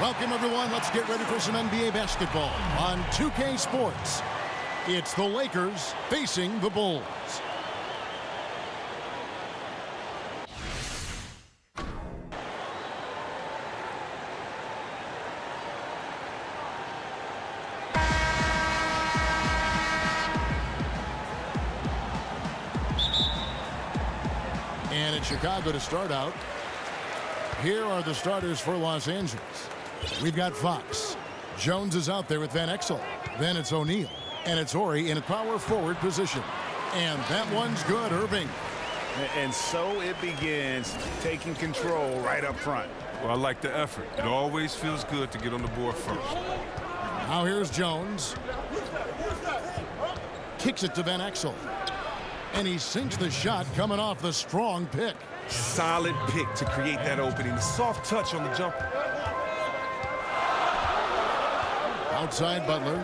Welcome, everyone. Let's get ready for some NBA basketball on 2K Sports. It's the Lakers facing the Bulls. And it's Chicago to start out. Here are the starters for Los Angeles. We've got Fox. Jones is out there with Van Exel. Then it's O'Neal. And it's Horry in a power forward position. And that one's good, Irving. And so it begins, taking control right up front. Well, I like the effort. It always feels good to get on the board first. Now here's Jones. Kicks it to Van Exel. And he sinks the shot coming off the strong pick. Solid pick to create that opening. A soft touch on the jumper. Outside Butler.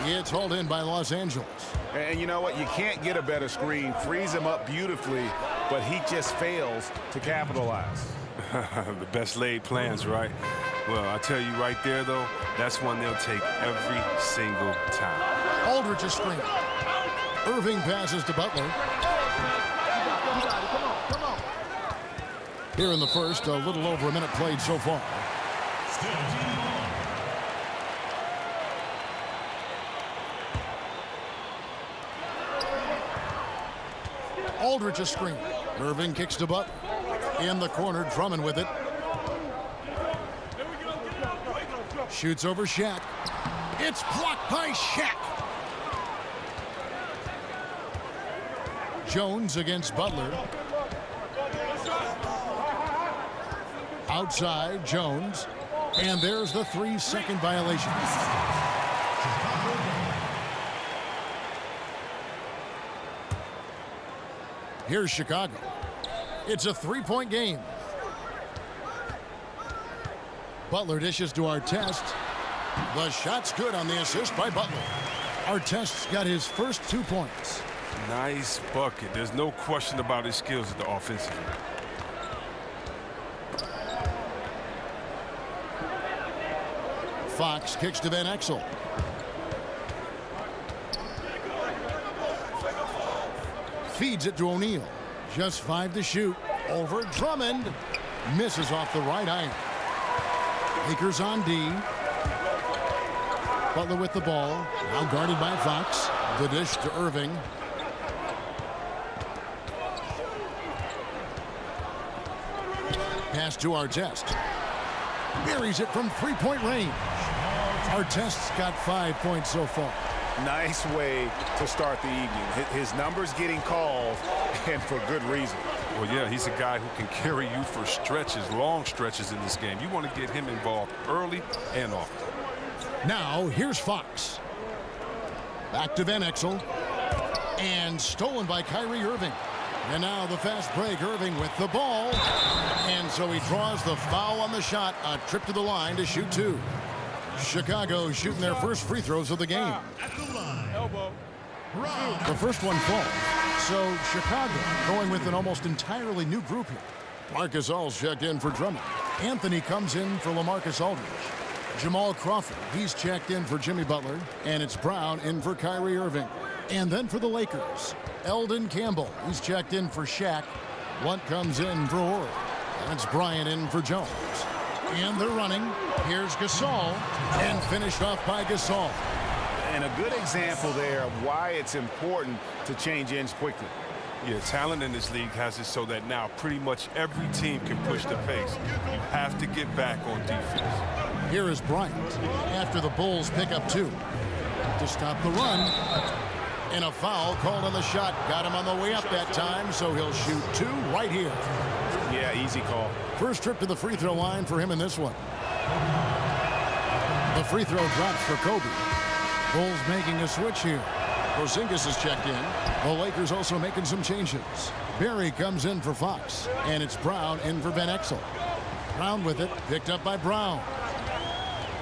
It's hauled in by Los Angeles. And you know what? You can't get a better screen. Frees him up beautifully, but he just fails to capitalize. The best laid plans, right? Well, I tell you right there, though, that's one they'll take every single time. Aldridge is screened. Irving passes to Butler. Here in the first, a little over a minute played so far. Aldridge is screened. Irving kicks to Butler. In the corner, Drummond with it. Shoots over Shaq. It's blocked by Shaq. Jones against Butler. Outside, Jones. And there's the 3-second violation. Here's Chicago. It's a 3-point game. Butler dishes to Artest. The shot's good on the assist by Butler. Artest's got his first 2 points. Nice bucket. There's no question about his skills at the offensive end. Fox kicks to Van Exel. Feeds it to O'Neal. Just 5 to shoot. Over Drummond. Misses off the right iron. Lakers on D. Butler with the ball. Now guarded by Fox. The dish to Irving. Pass to Artest. Buries it from 3-point range. Artest's got 5 points so far. Nice way to start the evening. His numbers getting called, and for good reason. Well, yeah, he's a guy who can carry you for stretches, long stretches in this game. You want to get him involved early and often. Now, here's Fox. Back to Van Exel. And stolen by Kyrie Irving. And now the fast break, Irving with the ball. And so he draws the foul on the shot. A trip to the line to shoot 2. Chicago shooting their first free throws of the game. The first one falls. So Chicago going with an almost entirely new group here. Marcus All's checked in for Drummond. Anthony comes in for LaMarcus Aldridge. Jamal Crawford, he's checked in for Jimmy Butler. And it's Brown in for Kyrie Irving. And then for the Lakers, Eldon Campbell, he's checked in for Shaq. Lunt comes in for Horry. That's Bryant in for Jones. And they're running. Here's Gasol. And finished off by Gasol. And a good example there of why it's important to change ends quickly. Yeah, talent in this league has it so that now pretty much every team can push the pace. You have to get back on defense. Here is Bryant after the Bulls pick up 2. To stop the run. And a foul called on the shot. Got him on the way up that time, so he'll shoot 2 right here. Yeah, easy call. First trip to the free throw line for him in this one. The free throw drops for Kobe. Bulls making a switch here. Porzingis is checked in. The Lakers also making some changes. Barry comes in for Fox. And it's Brown in for Van Exel. Brown with it. Picked up by Brown.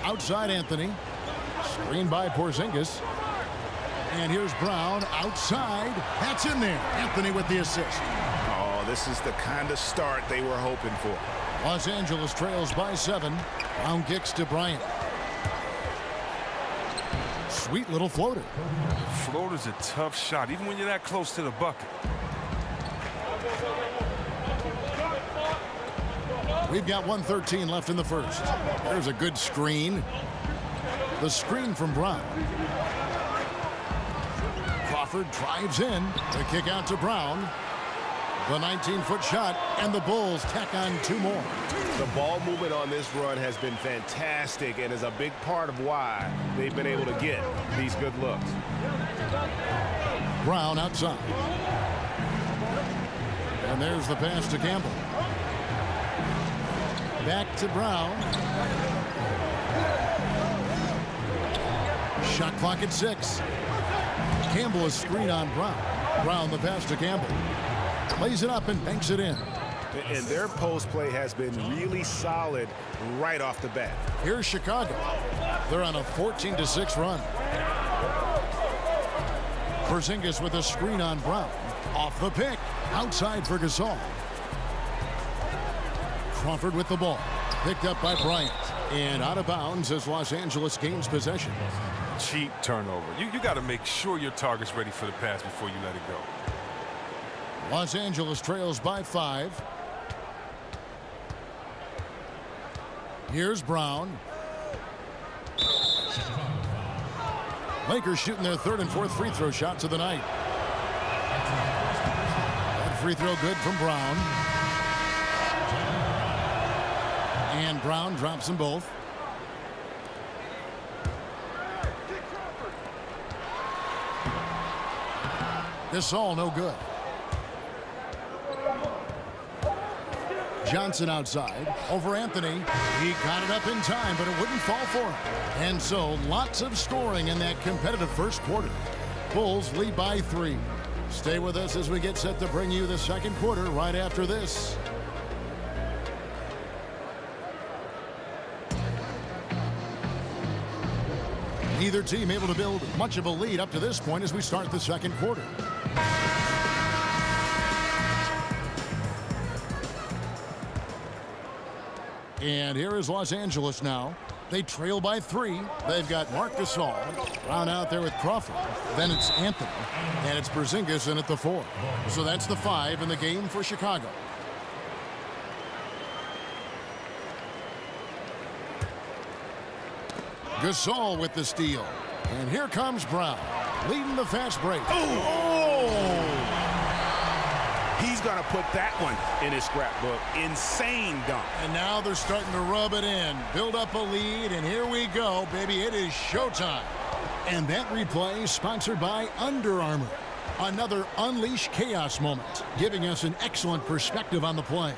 Outside Anthony. Screened by Porzingis. And here's Brown outside. That's in there. Anthony with the assist. Oh, this is the kind of start they were hoping for. Los Angeles trails by 7. Brown kicks to Bryant. Sweet little floater. Floater's a tough shot, even when you're that close to the bucket. We've got 1:13 left in the first. There's a good screen. The screen from Brown. Crawford drives in. The kick out to Brown. The 19-foot shot, and the Bulls tack on 2 more. The ball movement on this run has been fantastic and is a big part of why they've been able to get these good looks. Brown outside. And there's the pass to Campbell. Back to Brown. Shot clock at 6. Campbell is screen on Brown. Brown the pass to Campbell. Lays it up and banks it in. And their post play has been really solid right off the bat. Here's Chicago. They're on a 14-6 run. Porzingis with a screen on Brown. Off the pick. Outside for Gasol. Crawford with the ball. Picked up by Bryant. And out of bounds as Los Angeles gains possession. Cheap turnover. You got to make sure your target's ready for the pass before you let it go. Los Angeles trails by 5. Here's Brown. Lakers shooting their 3rd and 4th free throw shots of the night. That free throw good from Brown. And Brown drops them both. Gasol no good. Johnson outside over Anthony. He got it up in time, but it wouldn't fall for him. And so lots of scoring in that competitive first quarter. Bulls lead by 3. Stay with us as we get set to bring you the second quarter right after this. Neither team able to build much of a lead up to this point as we start the second quarter. And here is Los Angeles now. They trail by 3. They've got Marc Gasol. Brown out there with Crawford. Then it's Anthony. And it's Porzingis in at the 4. So that's the 5 in the game for Chicago. Gasol with the steal. And here comes Brown, leading the fast break. He's going to put that one in his scrapbook. Insane dunk. And now they're starting to rub it in, build up a lead, and here we go, baby. It is showtime. And that replay sponsored by Under Armour. Another Unleash Chaos moment, giving us an excellent perspective on the play.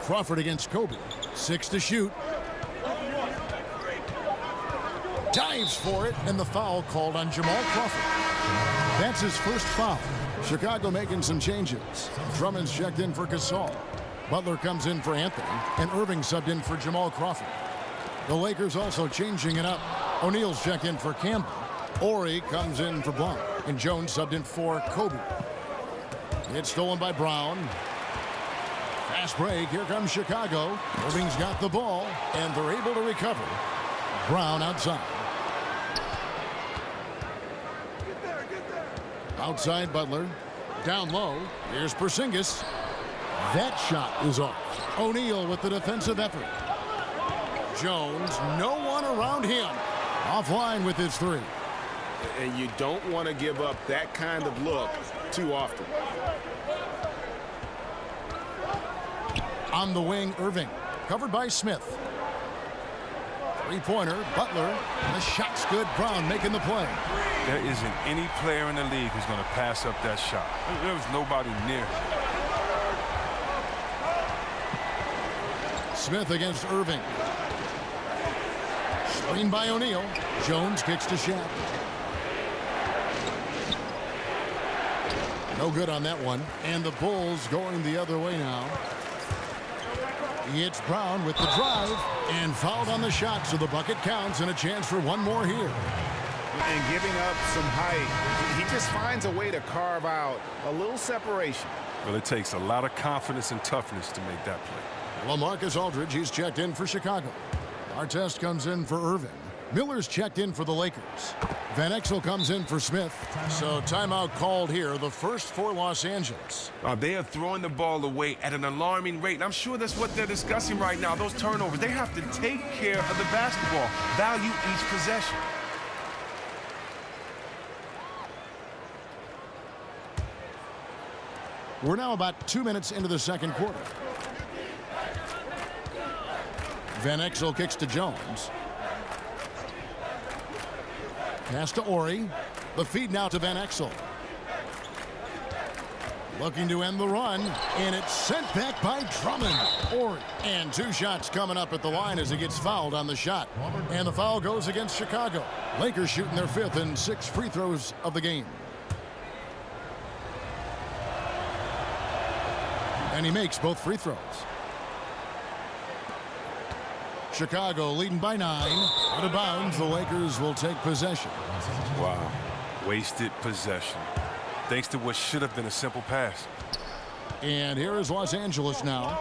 Crawford against Kobe. 6 to shoot. Dives for it, and the foul called on Jamal Crawford. That's his first foul. Chicago making some changes. Drummond's checked in for Gasol. Butler comes in for Anthony, and Irving subbed in for Jamal Crawford. The Lakers also changing it up. O'Neal's checked in for Campbell. Ori comes in for Blount, and Jones subbed in for Kobe. It's stolen by Brown. Fast break. Here comes Chicago. Irving's got the ball, and they're able to recover. Brown outside. Outside Butler. Down low. Here's Porzingis. That shot is off. O'Neal with the defensive effort. Jones, no one around him. Offline with his 3. And you don't want to give up that kind of look too often. On the wing, Irving. Covered by Smith. 3-pointer, Butler. The shot's good. Brown making the play. There isn't any player in the league who's going to pass up that shot. There was nobody near him. Smith against Irving. Screen by O'Neal. Jones kicks to Shaq. No good on that one. And the Bulls going the other way now. It's Brown with the drive and fouled on the shot, so the bucket counts and a chance for one more here. And giving up some height, he just finds a way to carve out a little separation. Well, it takes a lot of confidence and toughness to make that play. LaMarcus Aldridge, he's checked in for Chicago. Artest comes in for Irving. Miller's checked in for the Lakers. Van Exel comes in for Smith. So timeout called here, the first for Los Angeles. They are throwing the ball away at an alarming rate, and I'm sure that's what they're discussing right now, those turnovers. They have to take care of the basketball, value each possession. We're now about 2 minutes into the second quarter. Van Exel kicks to Jones. Pass to Ori. The feed now to Van Exel. Looking to end the run, and it's sent back by Drummond. Ori. And 2 shots coming up at the line as he gets fouled on the shot. And the foul goes against Chicago. Lakers shooting their 5th and 6 free throws of the game. And he makes both free throws. Chicago leading by 9. Out of bounds, the Lakers will take possession. Wow. Wasted possession. Thanks to what should have been a simple pass. And here is Los Angeles now.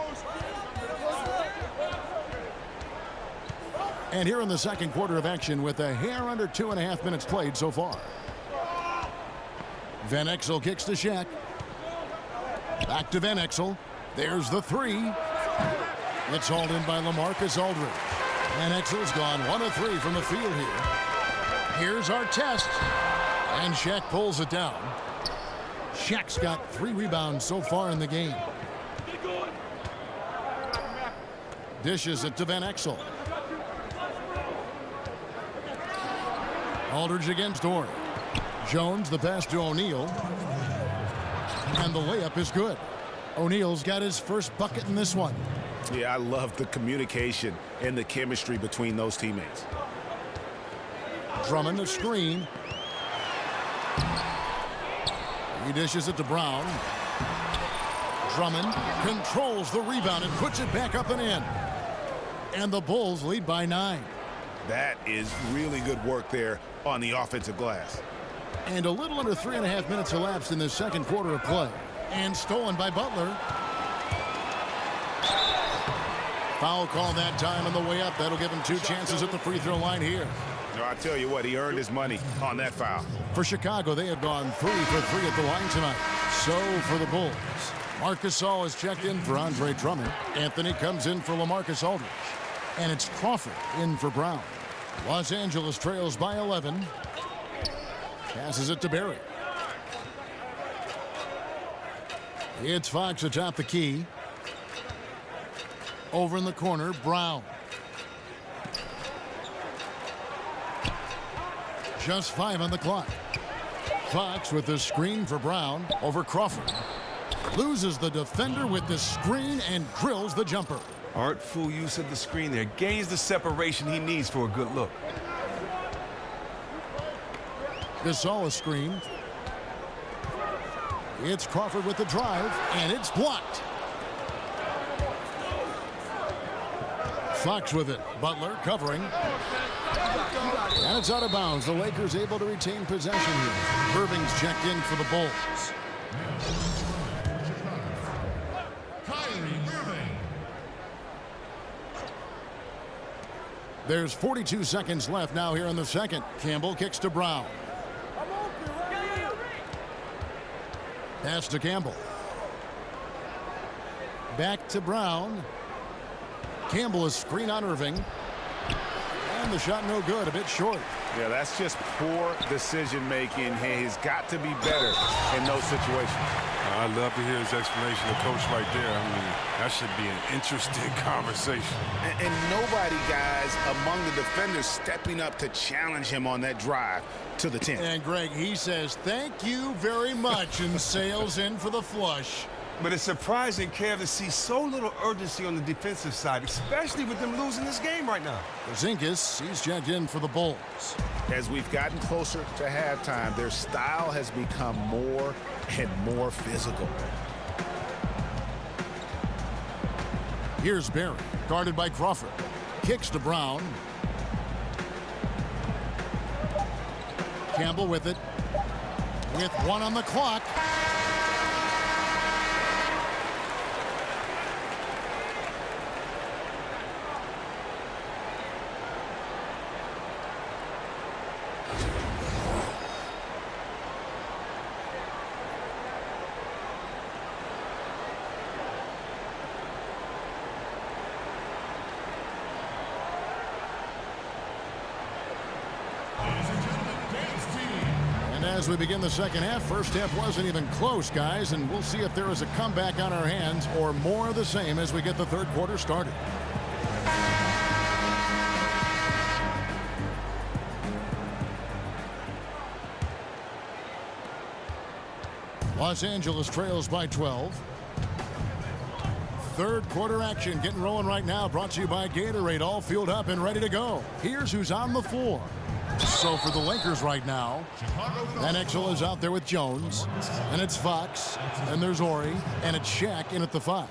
And here in the second quarter of action with a hair under 2.5 minutes played so far. Van Exel kicks to Shaq. Back to Van Exel. There's the 3. It's hauled in by LaMarcus Aldridge. Van Exel's gone 1 of 3 from the field here. Here's our test. And Shaq pulls it down. Shaq's got 3 rebounds so far in the game. Dishes it to Van Exel. Aldridge against Ori. Jones, the pass to O'Neal. And the layup is good. O'Neal's got his first bucket in this one. Yeah, I love the communication and the chemistry between those teammates. Drummond the screen. He dishes it to Brown. Drummond controls the rebound and puts it back up and in. And the Bulls lead by 9. That is really good work there on the offensive glass. And a little under 3.5 minutes elapsed in the second quarter of play. And stolen by Butler. Foul call that time on the way up. That'll give him 2 chances at the free throw line here. No, I tell you what, he earned his money on that foul. For Chicago, they have gone 3 for 3 at the line tonight. So for the Bulls, Marcus Gasol is checked in for Andre Drummond. Anthony comes in for LaMarcus Aldridge. And it's Crawford in for Brown. Los Angeles trails by 11. Passes it to Barry. It's Fox atop the key. Over in the corner, Brown. Just 5 on the clock. Fox with the screen for Brown over Crawford. Loses the defender with the screen and drills the jumper. Artful use of the screen there. Gains the separation he needs for a good look. Gasol a screen. It's Crawford with the drive, and it's blocked. Fox with it. Butler covering. And it's out of bounds. The Lakers able to retain possession here. Irving's checked in for the Bulls. There's 42 seconds left now here in the second. Campbell kicks to Brown. Pass to Campbell. Back to Brown. Campbell is screen on Irving. And the shot no good, a bit short. Yeah, that's just poor decision making. He's got to be better in those situations. I'd love to hear his explanation of coach right there. I mean, that should be an interesting conversation. And nobody, guys, among the defenders stepping up to challenge him on that drive to the 10. And Greg, he says, thank you very much, and sails in for the flush. But it's surprising, Kev, to see so little urgency on the defensive side, especially with them losing this game right now. Zinkas, he's checked in for the Bulls. As we've gotten closer to halftime, their style has become more and more physical. Here's Barry, guarded by Crawford. Kicks to Brown. Campbell with it. With 1 on the clock. as we begin the second half, first half wasn't even close, guys, and we'll see if there is a comeback on our hands or more of the same as we get the third quarter started. Los Angeles trails by 12. Third quarter action getting rolling right now, brought to you by Gatorade, all fueled up and ready to go. Here's who's on the floor. So for the Lakers right now, Van Exel is out there with Jones, and it's Fox, and there's Ori, and it's Shaq in at the 5.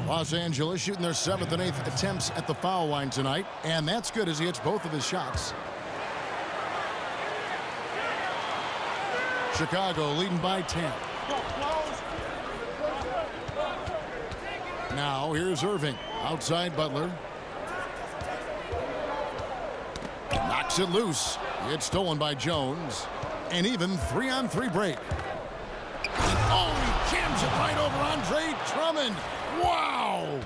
Los Angeles shooting their 7th and 8th attempts at the foul line tonight, and that's good as he hits both of his shots. Chicago leading by 10. Now here's Irving, outside Butler. Knocks it loose. It's stolen by Jones. And even 3-on-3 break. Oh, he jams it right over Andre Drummond. Wow!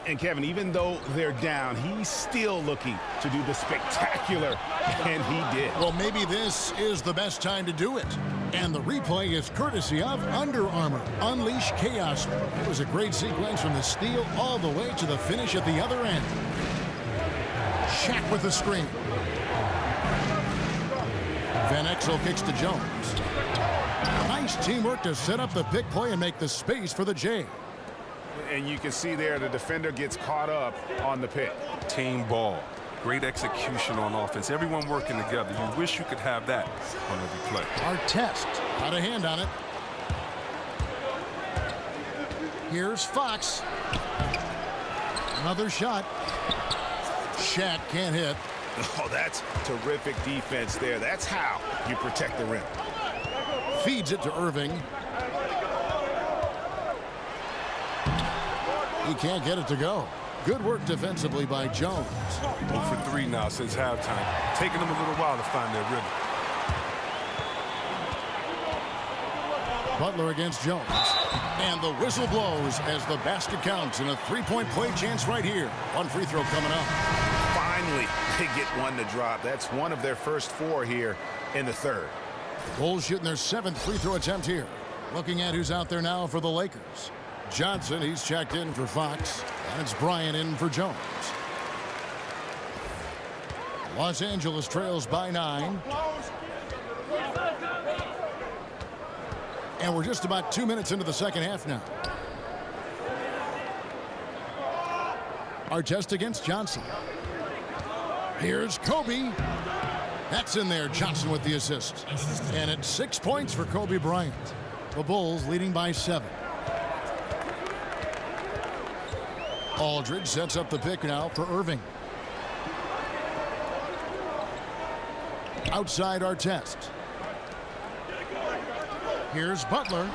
And Kevin, even though they're down, he's still looking to do the spectacular, and he did. Well, maybe this is the best time to do it. And the replay is courtesy of Under Armour. Unleash chaos. It was a great sequence from the steal all the way to the finish at the other end. Shaq with the screen. Van Exel kicks to Jones. Nice teamwork to set up the pick play and make the space for the J. And you can see there the defender gets caught up on the pick. Team ball. Great execution on offense. Everyone working together. You wish you could have that on every play. Artest got a hand on it. Here's Fox. Another shot. Shaq can't hit. Oh, that's terrific defense there. That's how you protect the rim. Feeds it to Irving. He can't get it to go. Good work defensively by Jones. 0 for 3 now since halftime. Taking them a little while to find their rhythm. Butler against Jones. And the whistle blows as the basket counts in a three-point play chance right here. One free throw coming up. Finally, they get one to drop. That's one of their first 4 here in the third. Bulls shooting their 7th free throw attempt here. Looking at who's out there now for the Lakers. Johnson, he's checked in for Fox. And it's Bryant in for Jones. Los Angeles trails by 9. And we're just about 2 minutes into the second half now. Artest against Johnson. Here's Kobe. That's in there. Johnson with the assist. And it's 6 points for Kobe Bryant. The Bulls leading by 7. Aldridge sets up the pick now for Irving. Outside Artest. Here's Butler.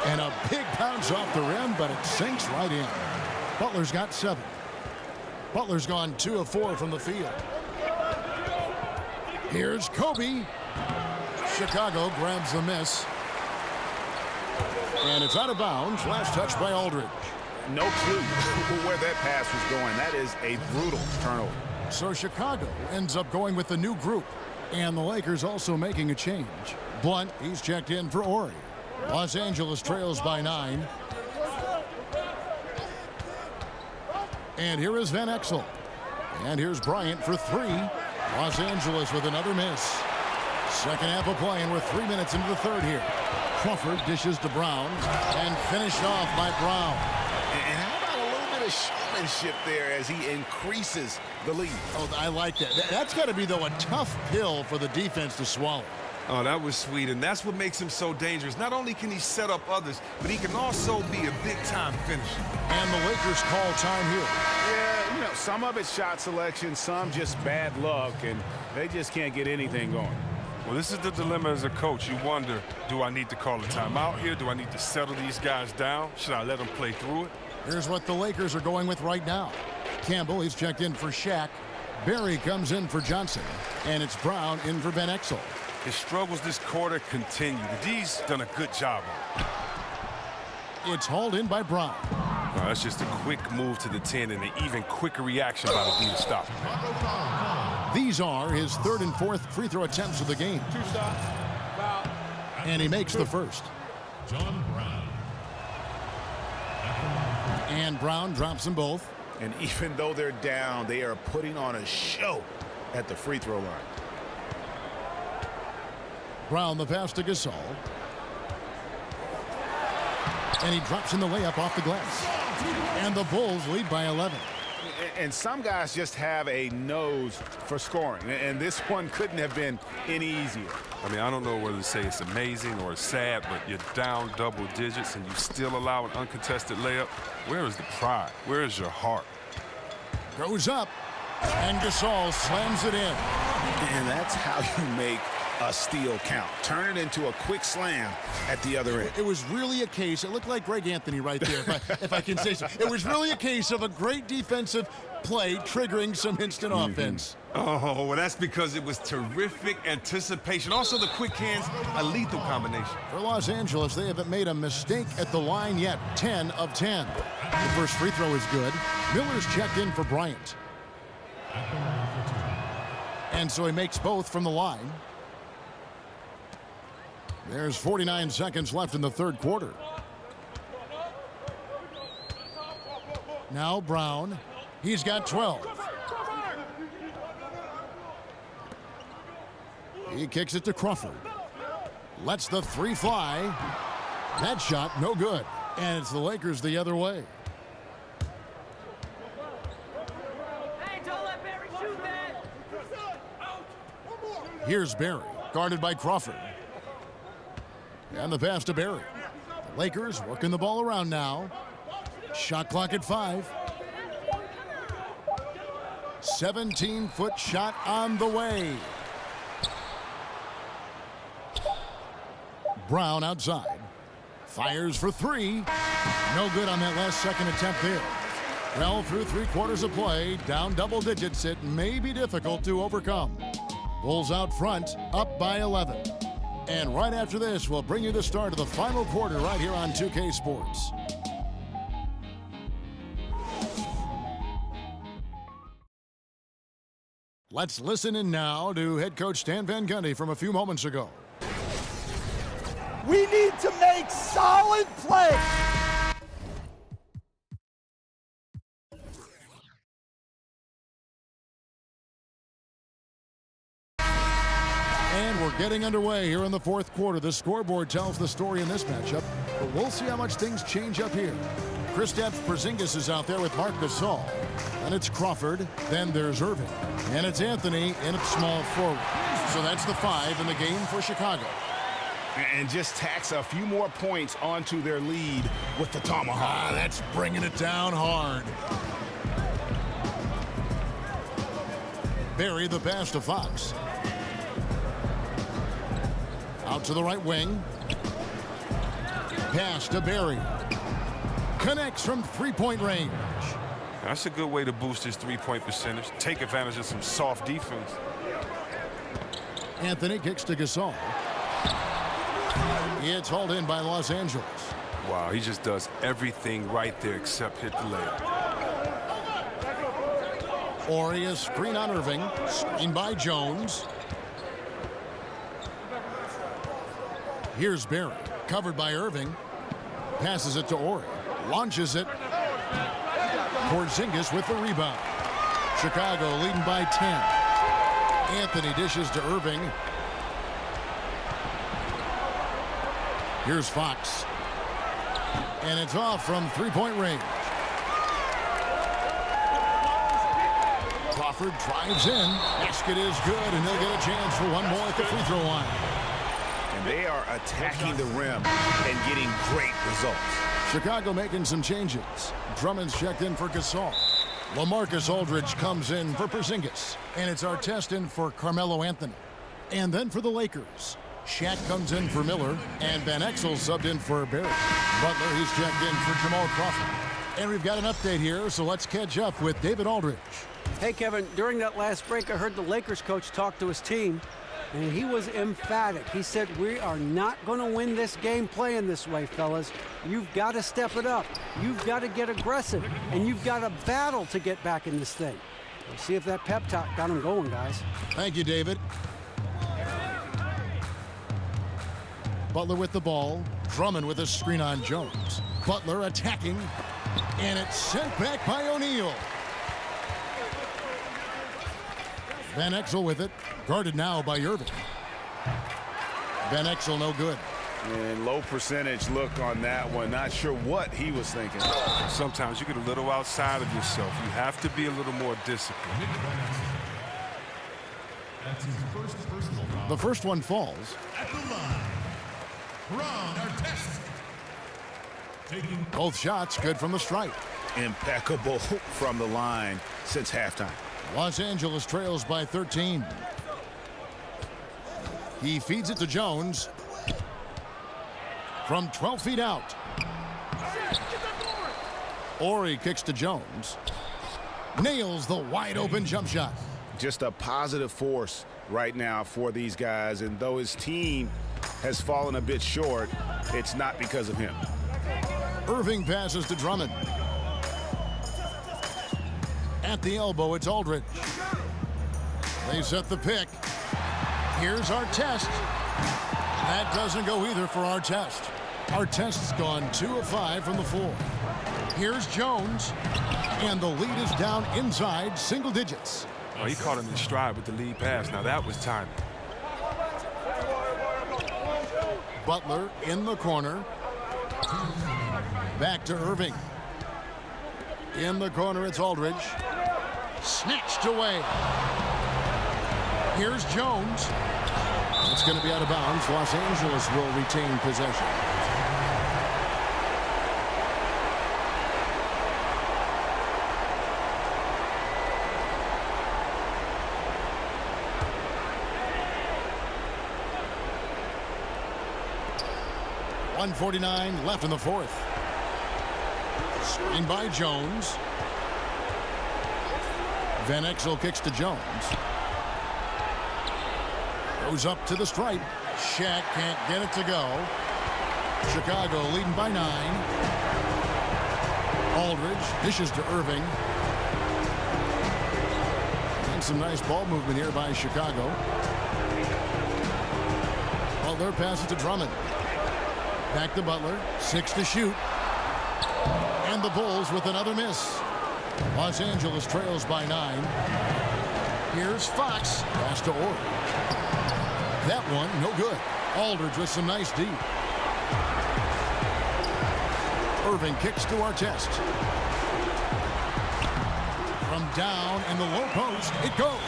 And a big bounce off the rim, but it sinks right in. Butler's got 7. Butler's gone 2 of 4 from the field. Here's Kobe. Chicago grabs the miss. And it's out of bounds. Last touch by Aldridge. No clue where that pass was going. That is a brutal turnover. So Chicago ends up going with the new group. And the Lakers also making a change. Blunt, he's checked in for Ori. Los Angeles trails by 9. And here is Van Exel. And here's Bryant for 3. Los Angeles with another miss. Second half of play, and we're 3 minutes into the third here. Crawford dishes to Brown. And finished off by Brown. And how about a little bit of showmanship there as he increases the lead? Oh, I like that. That's got to be, though, a tough pill for the defense to swallow. Oh, that was sweet, and that's what makes him so dangerous. Not only can he set up others, but he can also be a big-time finisher. And the Lakers call time here. Yeah, you know, some of it's shot selection, some just bad luck, and they just can't get anything going. Well, this is the dilemma as a coach. You wonder, do I need to call a timeout here? Do I need to settle these guys down? Should I let them play through it? Here's what the Lakers are going with right now. Campbell, he's checked in for Shaq. Barry comes in for Johnson. And it's Brown in for Van Exel. His struggles this quarter continue. The D's done a good job on it. It's hauled in by Brown. No, that's just a quick move to the 10 and an even quicker reaction by the D to stop him. These are his third and fourth free throw attempts of the game. 2 shots. Foul. And he makes the first. John Brown. And Brown drops them both. And even though they're down, they are putting on a show at the free throw line. Brown the pass to Gasol. And he drops in the layup off the glass. And the Bulls lead by 11. And some guys just have a nose for scoring. And this one couldn't have been any easier. I mean, I don't know whether to say it's amazing or sad, but you're down double digits and you still allow an uncontested layup. Where is the pride? Where is your heart? Goes up. And Gasol slams it in. And that's how you make a steal count. Turn it into a quick slam at the other end. It was really a case, it looked like Greg Anthony right there, if I can say so. It was really a case of a great defensive play triggering some instant offense. Oh, well, that's because it was terrific anticipation. Also, the quick hands, a lethal combination. For Los Angeles, they haven't made a mistake at the line yet. 10 of 10. The first free throw is good. Miller's checked in for Bryant. And so he makes both from the line. There's 49 seconds left in the third quarter. Now Brown. He's got 12. He kicks it to Crawford. Lets the three fly. That shot, no good. And it's the Lakers the other way. Hey, don't let Barry shoot that. Here's Barry, guarded by Crawford. And the pass to Barry. The Lakers working the ball around now. Shot clock at 5. 17-foot shot on the way. Brown outside. Fires for 3. No good on that last second attempt there. Well, through 3 quarters of play, down double digits, it may be difficult to overcome. Bulls out front, up by 11. And right after this, we'll bring you the start of the final quarter right here on 2K Sports. Let's listen in now to head coach Stan Van Gundy from a few moments ago. We need to make solid play. And we're getting underway here in the fourth quarter. The scoreboard tells the story in this matchup, but we'll see how much things change up here. Kristaps Porzingis is out there with Marc Gasol. And it's Crawford. Then there's Irving. And it's Anthony in at small forward. So that's the 5 in the game for Chicago. And just tacks a few more points onto their lead with the tomahawk. That's bringing it down hard. Barry the pass to Fox. Out to the right wing. Pass to Barry. Connects from three-point range. That's a good way to boost his three-point percentage. Take advantage of some soft defense. Anthony kicks to Gasol. It's hauled in by Los Angeles. Wow, he just does everything right there except hit the layup. Ori a screen on Irving. Screen by Jones. Here's Barry. Covered by Irving. Passes it to Ori. Launches it. Porzingis with the rebound. Chicago leading by 10. Anthony dishes to Irving. Here's Fox. And it's off from three-point range. Crawford drives in. Basket is good, and they'll get a chance for one more at the free throw line. And they are attacking the rim and getting great results. Chicago making some changes. Drummond's checked in for Gasol. LaMarcus Aldridge comes in for Porzingis. And it's Artest in for Carmelo Anthony. And then for the Lakers, Shaq comes in for Miller. And Van Exel subbed in for Barry. Butler, he's checked in for Jamal Crawford. And we've got an update here, so let's catch up with David Aldridge. Hey, Kevin, during that last break, I heard the Lakers coach talk to his team, and he was emphatic. He said, we are not going to win this game playing this way, fellas. You've got to step it up. You've got to get aggressive, and you've got to battle to get back in this thing. We'll see if that pep talk got him going, guys. Thank you, David. Butler with the ball. Drummond with a screen on Jones. Butler attacking. And it's sent back by O'Neal. Van Exel with it. Guarded now by Irving. Van Exel no good. And low percentage look on that one. Not sure what he was thinking. Sometimes you get a little outside of yourself. You have to be a little more disciplined. That's his first personal foul. The first one falls. At the line, Ron Artest. Taking Both shots good from the stripe. Impeccable from the line since halftime. Los Angeles trails by 13. He feeds it to Jones. From 12 feet out. Ori kicks to Jones. Nails the wide open jump shot. Just a positive force right now for these guys. And though his team has fallen a bit short, it's not because of him. Irving passes to Drummond. At the elbow, it's Aldridge. They set the pick. Here's Artest. That doesn't go either for Artest. Artest's gone 2 of 5 from the floor. Here's Jones. And the lead is down inside single digits. Oh, he caught him in stride with the lead pass. Now that was timing. Butler in the corner. Back to Irving. In the corner, it's Aldridge. Snatched away. Here's Jones. It's going to be out of bounds. Los Angeles will retain possession. .149 left in the fourth. Screen by Jones. Van Exel kicks to Jones. Goes up to the stripe. Shaq can't get it to go. Chicago leading by 9. Aldridge dishes to Irving. And some nice ball movement here by Chicago. Butler passes to Drummond. Back to Butler. 6 to shoot. And the Bulls with another miss. Los Angeles trails by 9. Here's Fox. Pass to Ori. That one, no good. Aldridge with some nice D. Irving kicks to Artest. From down in the low post, it goes.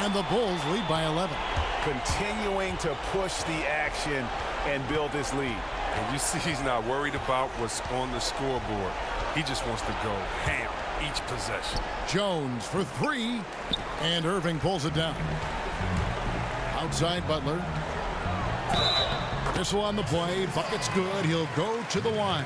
And the Bulls lead by 11. Continuing to push the action and build this lead. And you see he's not worried about what's on the scoreboard. He just wants to go ham each possession. Jones for 3. And Irving pulls it down. Outside Butler. Whistle on the play. Bucket's good. He'll go to the line.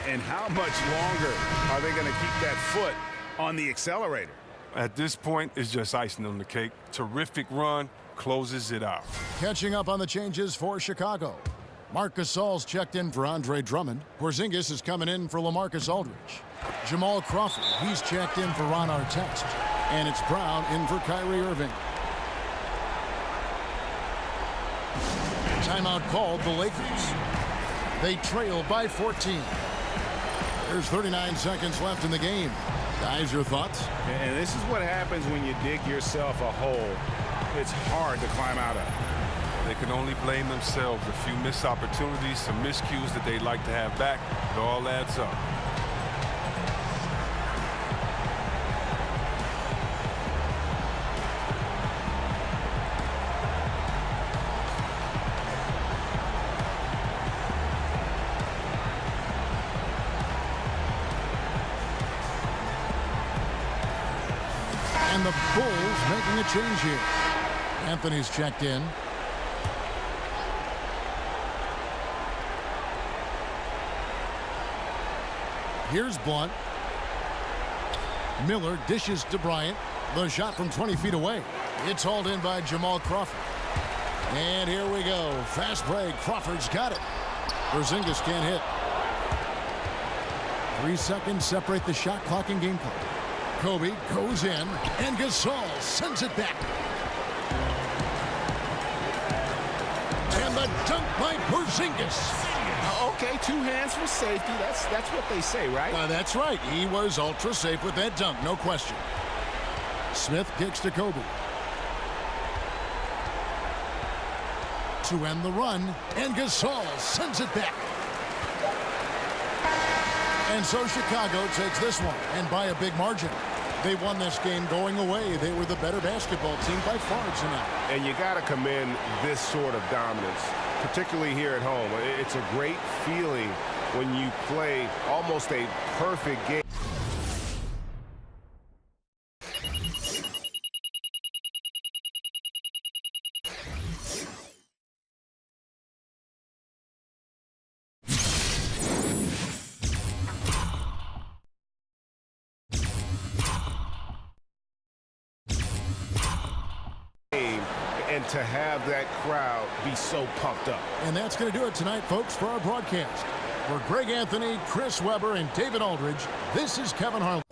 And how much longer are they going to keep that foot on the accelerator? At this point, it's just icing on the cake. Terrific run. Closes it out. Catching up on the changes for Chicago. Marc Gasol's checked in for Andre Drummond. Porzingis is coming in for LaMarcus Aldridge. Jamal Crawford, he's checked in for Ron Artest. And it's Brown in for Kyrie Irving. Timeout called the Lakers. They trail by 14. There's 39 seconds left in the game. Guys, your thoughts? And this is what happens when you dig yourself a hole. It's hard to climb out of. They can only blame themselves. A few missed opportunities, some miscues that they'd like to have back. It all adds up. And the Bulls making a change here. Anthony's checked in. Here's Blunt. Miller dishes to Bryant. The shot from 20 feet away. It's hauled in by Jamal Crawford. And here we go. Fast break. Crawford's got it. Porzingis can't hit. 3 seconds separate the shot clock and game clock. Kobe goes in, and Gasol sends it back. And the dunk by Porzingis. Okay, 2 hands for safety. That's what they say, right? That's right. He was ultra safe with that dunk, no question. Smith kicks to Kobe. To end the run, and Gasol sends it back. And so Chicago takes this one, and by a big margin. They won this game going away. They were the better basketball team by far tonight. And you got to commend this sort of dominance, particularly here at home. It's a great feeling when you play almost a perfect game. And to have that crowd be so pumped up. And that's going to do it tonight, folks, for our broadcast. For Greg Anthony, Chris Webber, and David Aldridge, this is Kevin Harlan.